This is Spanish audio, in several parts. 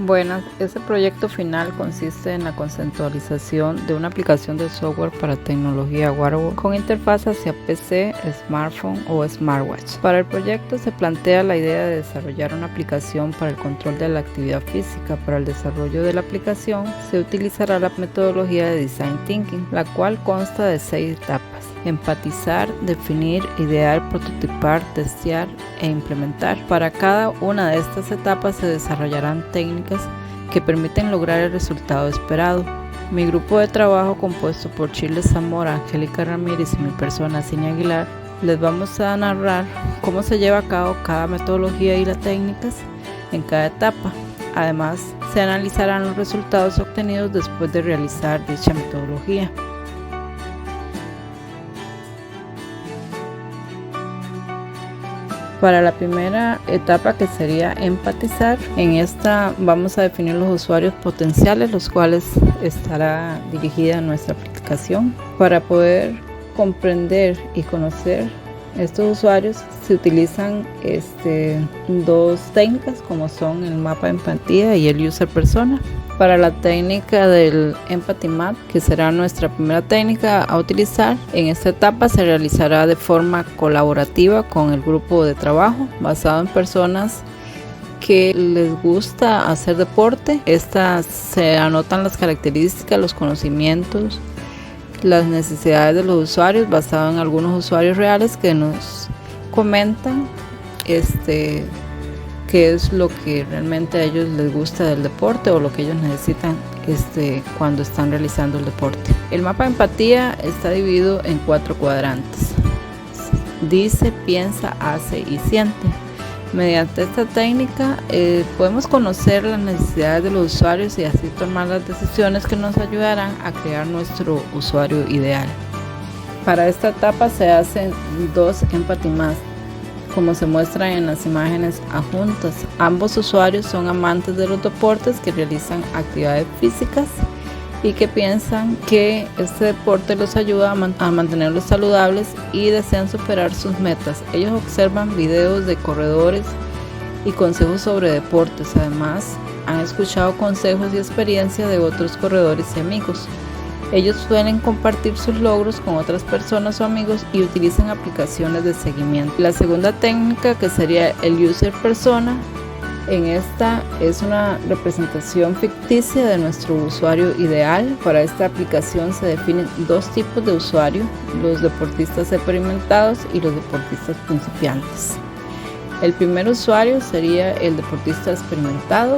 Buenas, este proyecto final consiste en la conceptualización de una aplicación de software para tecnología wearable con interfaz hacia PC, smartphone o smartwatch. Para el proyecto se plantea la idea de desarrollar una aplicación para el control de la actividad física. Para el desarrollo de la aplicación se utilizará la metodología de Design Thinking, la cual consta de 6 etapas: empatizar, definir, idear, prototipar, testear e implementar. Para cada una de estas etapas se desarrollarán técnicas que permiten lograr el resultado esperado. Mi grupo de trabajo, compuesto por Shirley Zamora, Angélica Ramírez y mi persona, Cinia Aguilar, les vamos a narrar cómo se lleva a cabo cada metodología y las técnicas en cada etapa. Además, se analizarán los resultados obtenidos después de realizar dicha metodología. Para la primera etapa, que sería empatizar, en esta vamos a definir los usuarios potenciales, los cuales estará dirigida nuestra aplicación. Para poder comprender y conocer estos usuarios se utilizan dos técnicas, como son el mapa de empatía y el user persona. Para la técnica del Empathy Map, que será nuestra primera técnica a utilizar, en esta etapa se realizará de forma colaborativa con el grupo de trabajo, basado en personas que les gusta hacer deporte. Se anotan las características, los conocimientos, las necesidades de los usuarios, basado en algunos usuarios reales que nos comentan qué es lo que realmente a ellos les gusta del deporte o lo que ellos necesitan cuando están realizando el deporte. El mapa de empatía está dividido en 4 cuadrantes: dice, piensa, hace y siente. Mediante esta técnica podemos conocer las necesidades de los usuarios y así tomar las decisiones que nos ayudarán a crear nuestro usuario ideal. Para esta etapa se hacen 2 Empathy Maps, como se muestra en las imágenes adjuntas. Ambos usuarios son amantes de los deportes, que realizan actividades físicas y que piensan que este deporte los ayuda a mantenerlos saludables y desean superar sus metas. Ellos observan videos de corredores y consejos sobre deportes. Además, han escuchado consejos y experiencias de otros corredores y amigos. Ellos suelen compartir sus logros con otras personas o amigos y utilizan aplicaciones de seguimiento. La segunda técnica, que sería el user persona, en esta es una representación ficticia de nuestro usuario ideal. Para esta aplicación se definen 2 tipos de usuario: los deportistas experimentados y los deportistas principiantes. El primer usuario sería el deportista experimentado,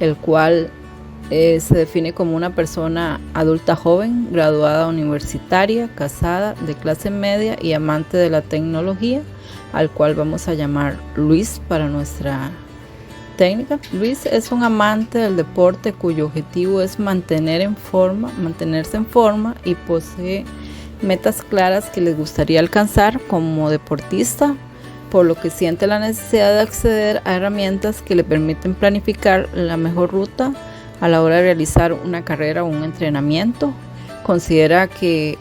el cual se define como una persona adulta joven, graduada universitaria, casada, de clase media y amante de la tecnología, al cual vamos a llamar Luis para nuestra técnica. Luis es un amante del deporte cuyo objetivo es mantenerse en forma y posee metas claras que les gustaría alcanzar como deportista, por lo que siente la necesidad de acceder a herramientas que le permiten planificar la mejor ruta a la hora de realizar una carrera o un entrenamiento. Considera que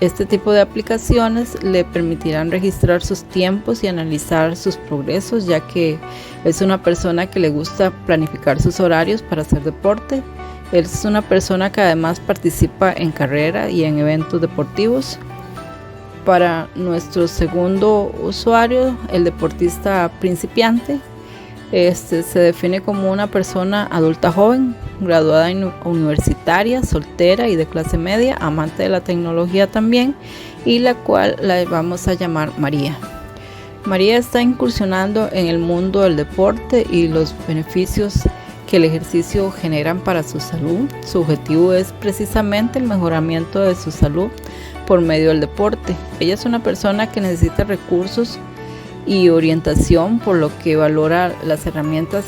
este tipo de aplicaciones le permitirán registrar sus tiempos y analizar sus progresos, ya que es una persona que le gusta planificar sus horarios para hacer deporte. Él es una persona que además participa en carreras y en eventos deportivos. Para nuestro segundo usuario, el deportista principiante, se define como una persona adulta joven, graduada universitaria, soltera y de clase media, amante de la tecnología también, y la cual la vamos a llamar María. María está incursionando en el mundo del deporte y los beneficios que el ejercicio generan para su salud. Su objetivo es precisamente el mejoramiento de su salud por medio del deporte. Ella es una persona que necesita recursos y orientación, por lo que valora las herramientas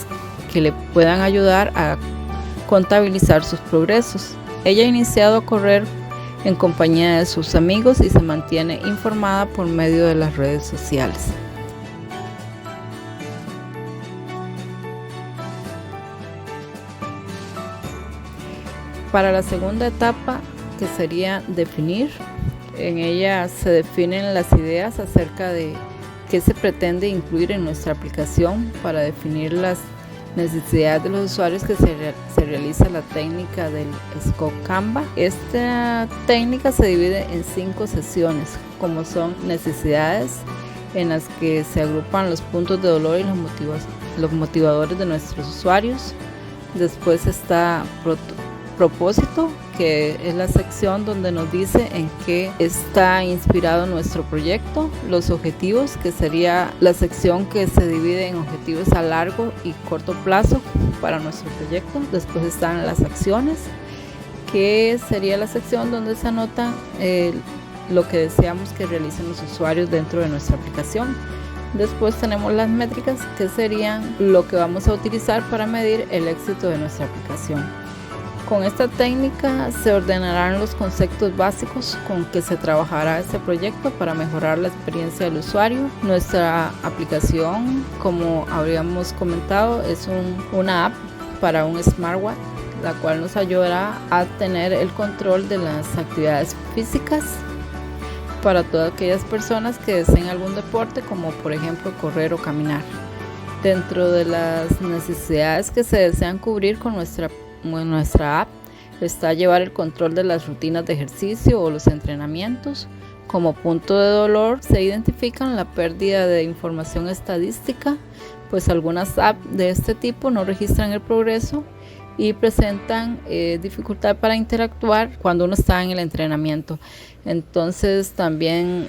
que le puedan ayudar a contabilizar sus progresos. Ella ha iniciado a correr en compañía de sus amigos y se mantiene informada por medio de las redes sociales. Para la segunda etapa, que sería definir, en ella se definen las ideas acerca de qué se pretende incluir en nuestra aplicación. Para definir las necesidades de los usuarios que se realiza la técnica del Scope Canvas. Esta técnica se divide en 5 sesiones, como son necesidades, en las que se agrupan los puntos de dolor y los motivadores de nuestros usuarios. Después está propósito, que es la sección donde nos dice en qué está inspirado nuestro proyecto. Los objetivos, que sería la sección que se divide en objetivos a largo y corto plazo para nuestro proyecto. Después están las acciones, que sería la sección donde se anota lo que deseamos que realicen los usuarios dentro de nuestra aplicación. Después tenemos las métricas, que serían lo que vamos a utilizar para medir el éxito de nuestra aplicación. Con esta técnica se ordenarán los conceptos básicos con que se trabajará este proyecto para mejorar la experiencia del usuario. Nuestra aplicación, como habríamos comentado, es una app para un smartwatch, la cual nos ayudará a tener el control de las actividades físicas para todas aquellas personas que deseen algún deporte, como por ejemplo correr o caminar. Dentro de las necesidades que se desean cubrir con nuestra app está llevar el control de las rutinas de ejercicio o los entrenamientos. Como punto de dolor se identifican la pérdida de información estadística, pues algunas apps de este tipo no registran el progreso y presentan dificultad para interactuar cuando uno está en el entrenamiento. Entonces también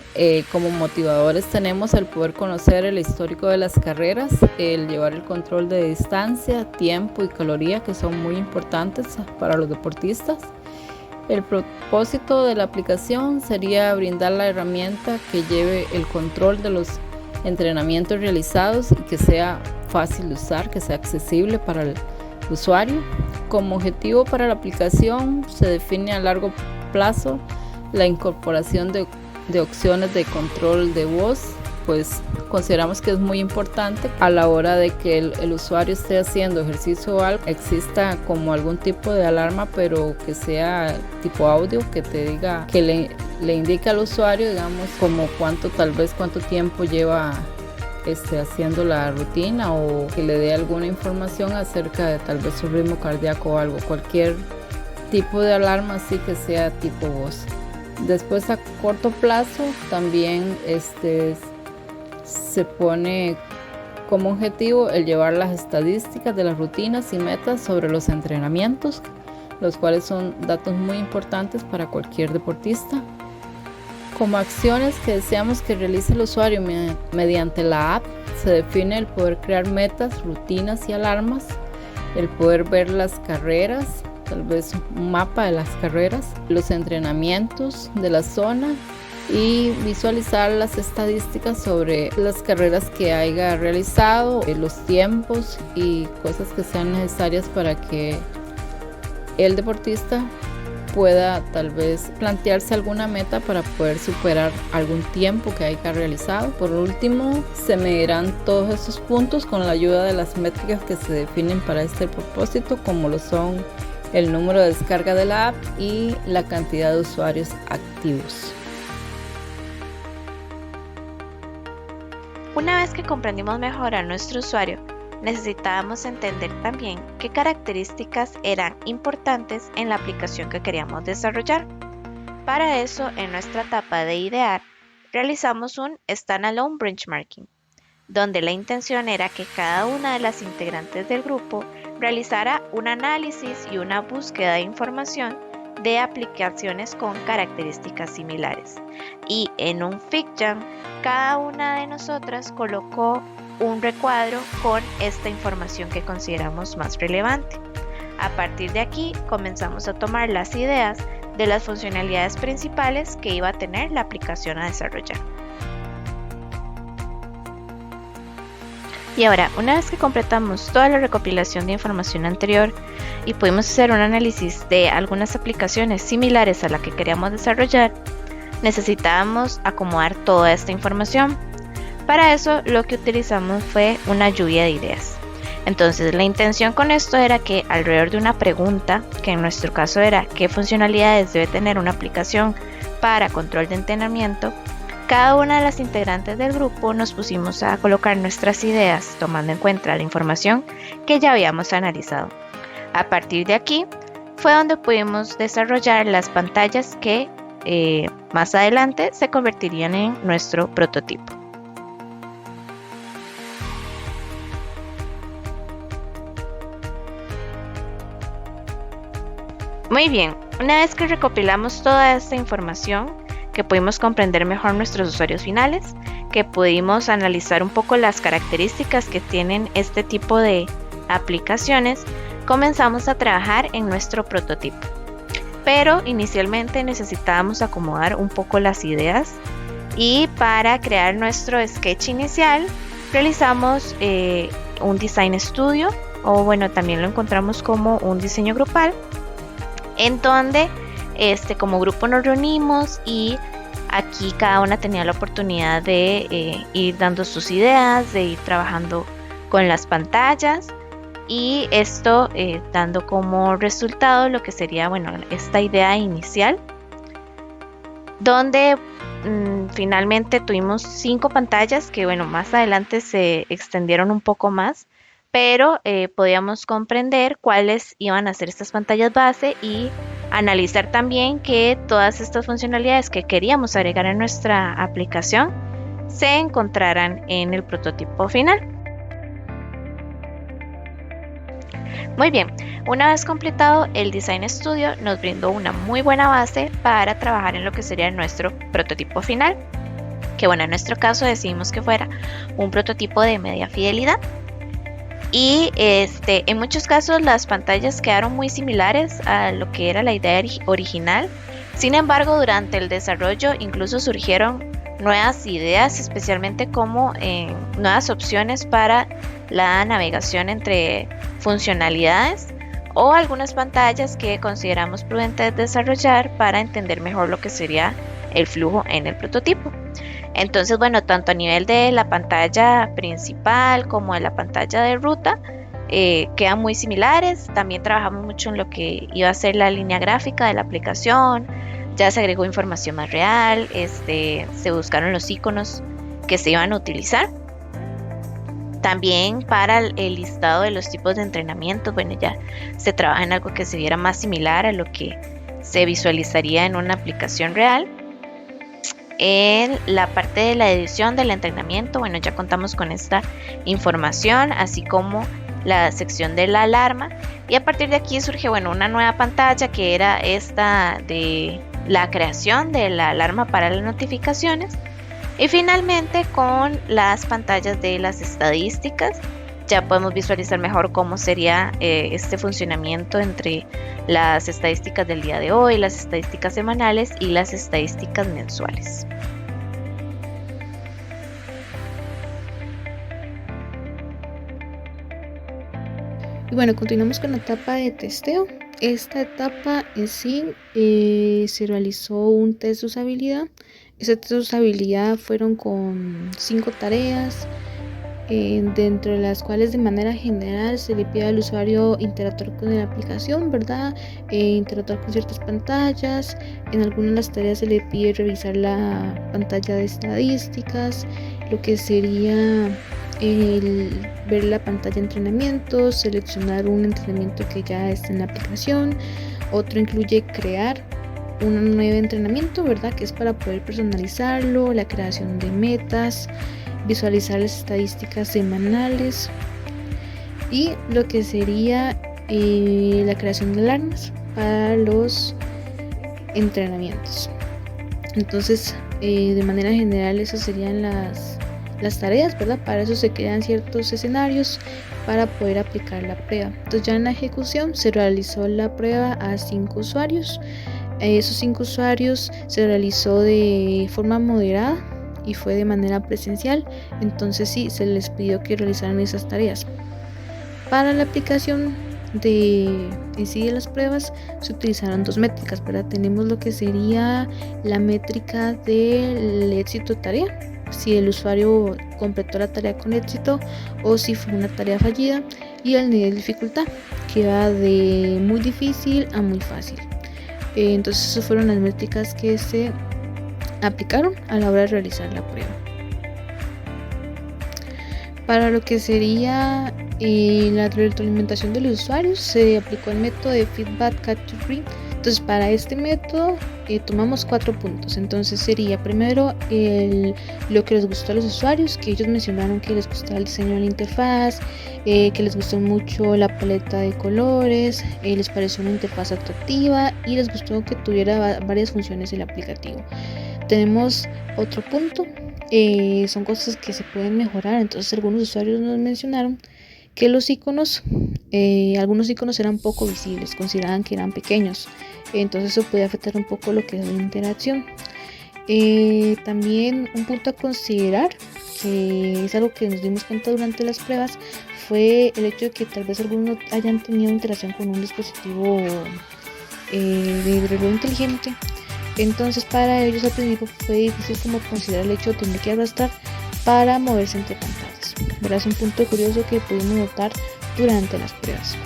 como motivadores tenemos el poder conocer el histórico de las carreras, el llevar el control de distancia, tiempo y caloría, que son muy importantes para los deportistas. El propósito de la aplicación sería brindar la herramienta que lleve el control de los entrenamientos realizados y que sea fácil de usar, que sea accesible para el usuario. Como objetivo para la aplicación se define a largo plazo la incorporación de opciones de control de voz, pues consideramos que es muy importante a la hora de que el usuario esté haciendo ejercicio o algo, exista como algún tipo de alarma, pero que sea tipo audio, que te diga, que le indique al usuario, digamos, como cuánto tiempo lleva haciendo la rutina, o que le dé alguna información acerca de tal vez su ritmo cardíaco o algo, cualquier tipo de alarma así que sea tipo voz. Después, a corto plazo también se pone como objetivo el llevar las estadísticas de las rutinas y metas sobre los entrenamientos, los cuales son datos muy importantes para cualquier deportista. Como acciones que deseamos que realice el usuario mediante la app, se define el poder crear metas, rutinas y alarmas, el poder ver las carreras, tal vez un mapa de las carreras, los entrenamientos de la zona y visualizar las estadísticas sobre las carreras que haya realizado, los tiempos y cosas que sean necesarias para que el deportista pueda tal vez plantearse alguna meta para poder superar algún tiempo que haya realizado. Por último, se medirán todos estos puntos con la ayuda de las métricas que se definen para este propósito, como lo son el número de descarga de la app y la cantidad de usuarios activos. Una vez que comprendimos mejor a nuestro usuario, necesitábamos entender también qué características eran importantes en la aplicación que queríamos desarrollar. Para eso, en nuestra etapa de idear, realizamos un standalone benchmarking, donde la intención era que cada una de las integrantes del grupo realizara un análisis y una búsqueda de información de aplicaciones con características similares. Y en un FigJam, cada una de nosotras colocó un recuadro con esta información que consideramos más relevante. A partir de aquí comenzamos a tomar las ideas de las funcionalidades principales que iba a tener la aplicación a desarrollar. Y ahora, una vez que completamos toda la recopilación de información anterior y pudimos hacer un análisis de algunas aplicaciones similares a la que queríamos desarrollar, necesitábamos acomodar toda esta información. Para eso lo que utilizamos fue una lluvia de ideas. Entonces la intención con esto era que alrededor de una pregunta, que en nuestro caso era ¿qué funcionalidades debe tener una aplicación para control de entrenamiento?, Cada una de las integrantes del grupo nos pusimos a colocar nuestras ideas tomando en cuenta la información que ya habíamos analizado. A partir de aquí fue donde pudimos desarrollar las pantallas que más adelante se convertirían en nuestro prototipo. Muy bien, una vez que recopilamos toda esta información, que pudimos comprender mejor nuestros usuarios finales, que pudimos analizar un poco las características que tienen este tipo de aplicaciones, comenzamos a trabajar en nuestro prototipo. Pero inicialmente necesitábamos acomodar un poco las ideas y para crear nuestro sketch inicial realizamos un design studio, o bueno, también lo encontramos como un diseño grupal, en donde como grupo nos reunimos y aquí cada una tenía la oportunidad de ir dando sus ideas, de ir trabajando con las pantallas y esto dando como resultado lo que sería, bueno, esta idea inicial, donde finalmente tuvimos 5 pantallas que, bueno, más adelante se extendieron un poco más, pero podíamos comprender cuáles iban a ser estas pantallas base y analizar también que todas estas funcionalidades que queríamos agregar en nuestra aplicación se encontraran en el prototipo final. Muy bien, una vez completado el Design Studio nos brindó una muy buena base para trabajar en lo que sería nuestro prototipo final, que bueno, en nuestro caso decidimos que fuera un prototipo de media fidelidad. Y en muchos casos las pantallas quedaron muy similares a lo que era la idea original. Sin embargo, durante el desarrollo incluso surgieron nuevas ideas, especialmente como nuevas opciones para la navegación entre funcionalidades o algunas pantallas que consideramos prudentes desarrollar para entender mejor lo que sería el flujo en el prototipo. Entonces, bueno, tanto a nivel de la pantalla principal como de la pantalla de ruta quedan muy similares. También trabajamos mucho en lo que iba a ser la línea gráfica de la aplicación. Ya se agregó información más real, se buscaron los iconos que se iban a utilizar. También para el listado de los tipos de entrenamiento, bueno, ya se trabaja en algo que se viera más similar a lo que se visualizaría en una aplicación real. En la parte de la edición del entrenamiento, bueno, ya contamos con esta información, así como la sección de la alarma. Y a partir de aquí surge, bueno, una nueva pantalla que era esta de la creación de la alarma para las notificaciones. Y finalmente con las pantallas de las estadísticas, ya podemos visualizar mejor cómo sería este funcionamiento entre las estadísticas del día de hoy, las estadísticas semanales y las estadísticas mensuales. Y bueno, continuamos con la etapa de testeo. Esta etapa en sí se realizó un test de usabilidad. Ese test de usabilidad fueron con 5 tareas, dentro de las cuales de manera general se le pide al usuario interactuar con la aplicación, ¿verdad? Interactuar con ciertas pantallas. En algunas de las tareas se le pide revisar la pantalla de estadísticas, lo que sería ver la pantalla de entrenamiento, seleccionar un entrenamiento que ya está en la aplicación. Otro incluye crear un nuevo entrenamiento, ¿verdad? Que es para poder personalizarlo, la creación de metas, visualizar las estadísticas semanales y lo que sería la creación de alarmas para los entrenamientos. Entonces, de manera general, esas serían las tareas, ¿verdad? Para eso se crean ciertos escenarios para poder aplicar la prueba. Entonces, ya en la ejecución se realizó la prueba a 5 usuarios. Esos 5 usuarios se realizó de forma moderada y fue de manera presencial, entonces sí, se les pidió que realizaran esas tareas. Para la aplicación en sí de las pruebas se utilizaron 2 métricas, ¿verdad? Tenemos lo que sería la métrica del éxito tarea, si el usuario completó la tarea con éxito o si fue una tarea fallida, y el nivel de dificultad, que va de muy difícil a muy fácil. Entonces esas fueron las métricas que se aplicaron a la hora de realizar la prueba. Para lo que sería la retroalimentación de los usuarios, se aplicó el método de Feedback Capture Tree. Entonces, para este método tomamos 4 puntos. Entonces sería primero lo que les gustó a los usuarios, que ellos mencionaron que les gustaba el diseño de la interfaz, que les gustó mucho la paleta de colores, les pareció una interfaz atractiva y les gustó que tuviera varias funciones el aplicativo. Tenemos otro punto, son cosas que se pueden mejorar. Entonces algunos usuarios nos mencionaron que los iconos, algunos iconos eran poco visibles, consideraban que eran pequeños, entonces eso puede afectar un poco lo que es la interacción. También un punto a considerar, que es algo que nos dimos cuenta durante las pruebas, fue el hecho de que tal vez algunos hayan tenido interacción con un dispositivo de reloj inteligente. Entonces para ellos al principio fue difícil como considerar el hecho de tener que arrastrar para moverse entre pantallas, ¿verdad? Es un punto curioso que pudimos notar durante las pruebas.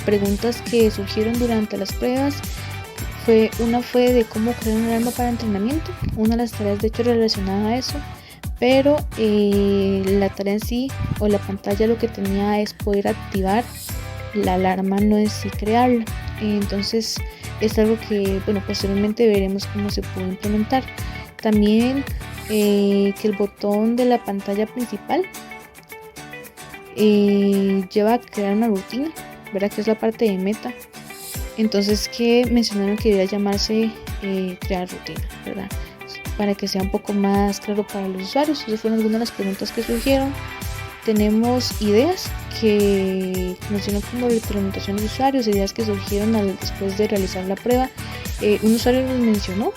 Preguntas que surgieron durante las pruebas una fue de cómo crear una alarma para entrenamiento, una de las tareas de hecho relacionada a eso, pero la tarea en sí o la pantalla lo que tenía es poder activar la alarma, no en sí crearla. Entonces es algo que posteriormente veremos cómo se puede implementar. También que el botón de la pantalla principal lleva a crear una rutina, ¿verdad? Que es la parte de meta. Entonces que mencionaron que debería llamarse crear rutina, ¿verdad? Para que sea un poco más claro para los usuarios. Esas fueron algunas de las preguntas que surgieron. Tenemos ideas que mencionó como retroalimentación de usuarios, ideas que surgieron después de realizar la prueba. Un usuario nos mencionó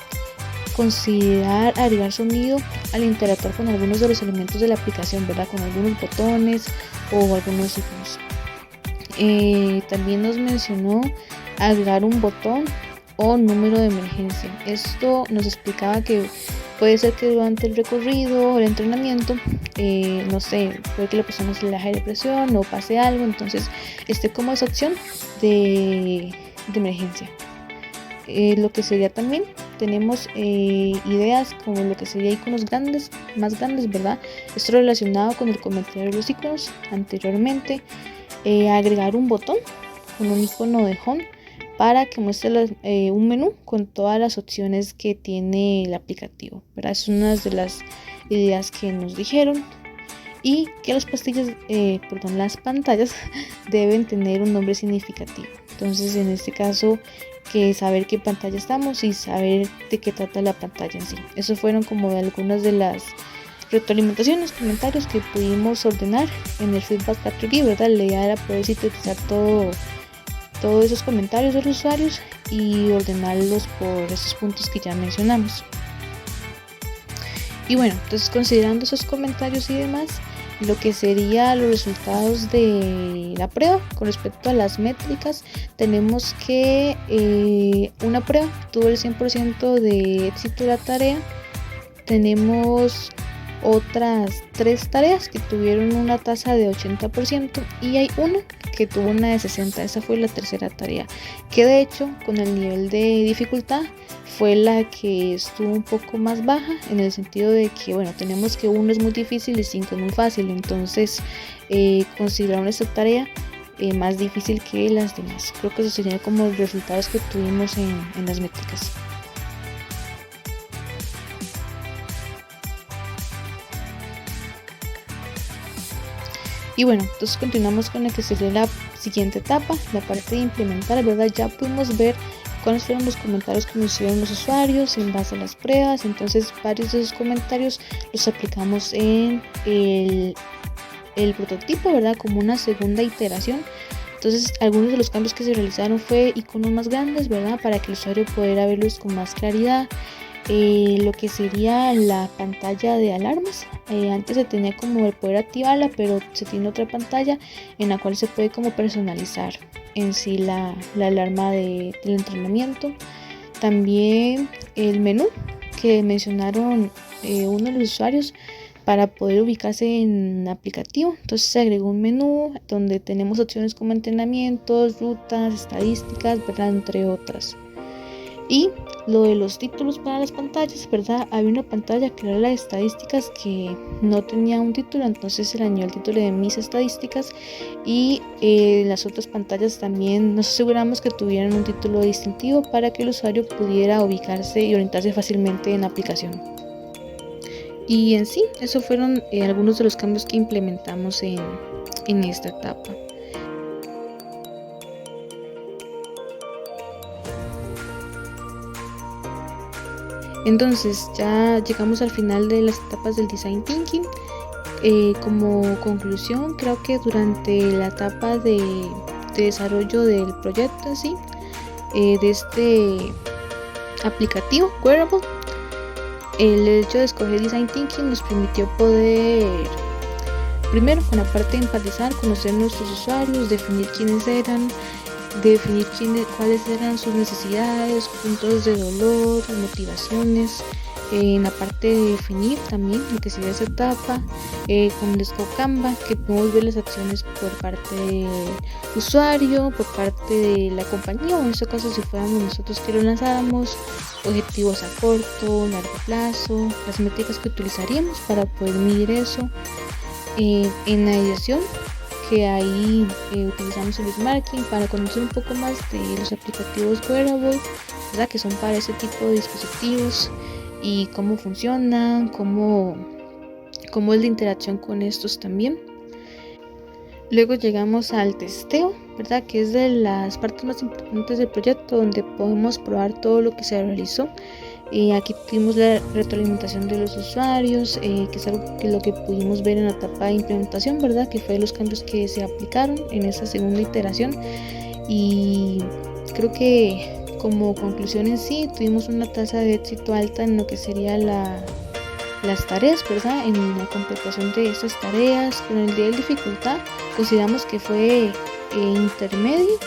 considerar agregar sonido al interactuar con algunos de los elementos de la aplicación, ¿verdad? Con algunos botones o algunos iconos. También nos mencionó agregar un botón o número de emergencia. Esto nos explicaba que puede ser que durante el recorrido o el entrenamiento, no sé, puede que la persona se le baje de presión o pase algo, entonces esté como esa opción de emergencia. Lo que sería también, tenemos ideas como lo que sería iconos más grandes, ¿verdad? Esto relacionado con el comentario de los iconos anteriormente. Agregar un botón con un icono de home para que muestre un menú con todas las opciones que tiene el aplicativo, ¿verdad? Es una de las ideas que nos dijeron. Y que las pantallas deben tener un nombre significativo. Entonces en este caso, que saber qué pantalla estamos y saber de qué trata la pantalla en sí. Eso fueron como algunas de las retroalimentaciones, comentarios que pudimos ordenar en el Feedback Capture, ¿verdad? La idea era poder sintetizar todos esos comentarios de los usuarios y ordenarlos por esos puntos que ya mencionamos. Y bueno, entonces considerando esos comentarios y demás, lo que sería los resultados de la prueba con respecto a las métricas, tenemos que una prueba tuvo el 100% de éxito de la tarea. Tenemos otras 3 tareas que tuvieron una tasa de 80% y hay una que tuvo una de 60%. Esa fue la tercera tarea, que de hecho con el nivel de dificultad fue la que estuvo un poco más baja, en el sentido de que tenemos que 1 es muy difícil y 5 es muy fácil. Entonces consideraron esta tarea más difícil que las demás. Creo que esos serían como los resultados que tuvimos en las métricas. Y bueno, entonces continuamos con la que sería la siguiente etapa, la parte de implementar, ¿verdad? Ya pudimos ver cuáles fueron los comentarios que nos hicieron los usuarios en base a las pruebas. Entonces varios de esos comentarios los aplicamos en el prototipo, ¿verdad? Como una segunda iteración. Entonces algunos de los cambios que se realizaron fue iconos más grandes, ¿verdad? Para que el usuario pudiera verlos con más claridad. Lo que sería la pantalla de alarmas, antes se tenía como el poder activarla, pero se tiene otra pantalla en la cual se puede como personalizar en sí la alarma del entrenamiento. También el menú que mencionaron uno de los usuarios para poder ubicarse en el aplicativo. Entonces se agregó un menú donde tenemos opciones como entrenamientos, rutas, estadísticas, ¿verdad? Entre otras. Y lo de los títulos para las pantallas, ¿verdad? Había una pantalla que era las estadísticas que no tenía un título, entonces se le añadió el título de mis estadísticas, y las otras pantallas también nos aseguramos que tuvieran un título distintivo para que el usuario pudiera ubicarse y orientarse fácilmente en la aplicación. Y en sí, esos fueron algunos de los cambios que implementamos en esta etapa. Entonces ya llegamos al final de las etapas del Design Thinking. Como conclusión, creo que durante la etapa de desarrollo del proyecto en sí, de este aplicativo Wearable, el hecho de escoger Design Thinking nos permitió poder, primero, con la parte de empatizar, conocer nuestros usuarios, definir quiénes eran, definir cuáles eran sus necesidades, puntos de dolor, motivaciones. En la parte de definir también lo que sería esa etapa, con el Scope Canva, que podemos ver las acciones por parte del usuario, por parte de la compañía, o en este caso si fuéramos nosotros que lo lanzáramos, objetivos a corto, largo plazo, las métricas que utilizaríamos para poder medir eso. En la edición, que ahí utilizamos el Smarking para conocer un poco más de los aplicativos wearable, ¿verdad? Que son para ese tipo de dispositivos y cómo funcionan, cómo es la interacción con estos también. Luego llegamos al testeo, ¿verdad? Que es de las partes más importantes del proyecto, donde podemos probar todo lo que se realizó. Aquí tuvimos la retroalimentación de los usuarios, que es algo que lo que pudimos ver en la etapa de implementación, ¿verdad? Que fue los cambios que se aplicaron en esa segunda iteración. Y creo que como conclusión en sí, tuvimos una tasa de éxito alta en lo que sería las tareas, ¿verdad? En la completación de estas tareas. Con el nivel de dificultad consideramos que fue intermedio,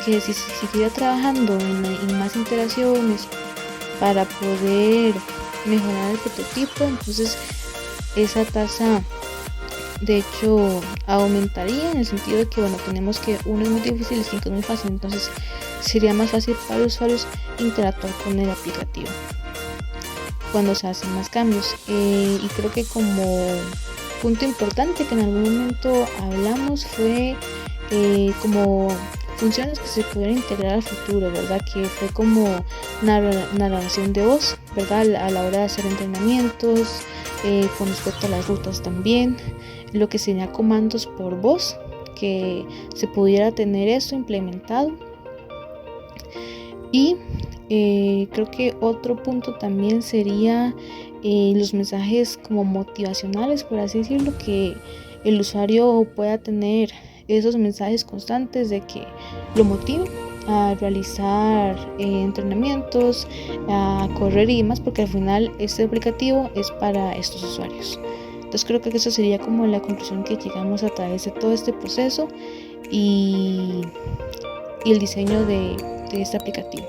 que si se siguiera trabajando en más iteraciones para poder mejorar el prototipo, entonces esa tasa de hecho aumentaría, en el sentido de que tenemos que uno es muy difícil y cinco es muy fácil, entonces sería más fácil para los usuarios interactuar con el aplicativo cuando se hacen más cambios. Y creo que como punto importante que en algún momento hablamos fue como funciones que se pudieran integrar al futuro, ¿verdad? Que fue como narración de voz, ¿verdad? A la hora de hacer entrenamientos, con respecto a las rutas también, lo que sería comandos por voz, que se pudiera tener eso implementado. Y creo que otro punto también sería los mensajes como motivacionales, por así decirlo, que el usuario pueda tener esos mensajes constantes de que lo motiven a realizar entrenamientos, a correr y demás, porque al final este aplicativo es para estos usuarios. Entonces creo que eso sería como la conclusión que llegamos a través de todo este proceso y el diseño de este aplicativo.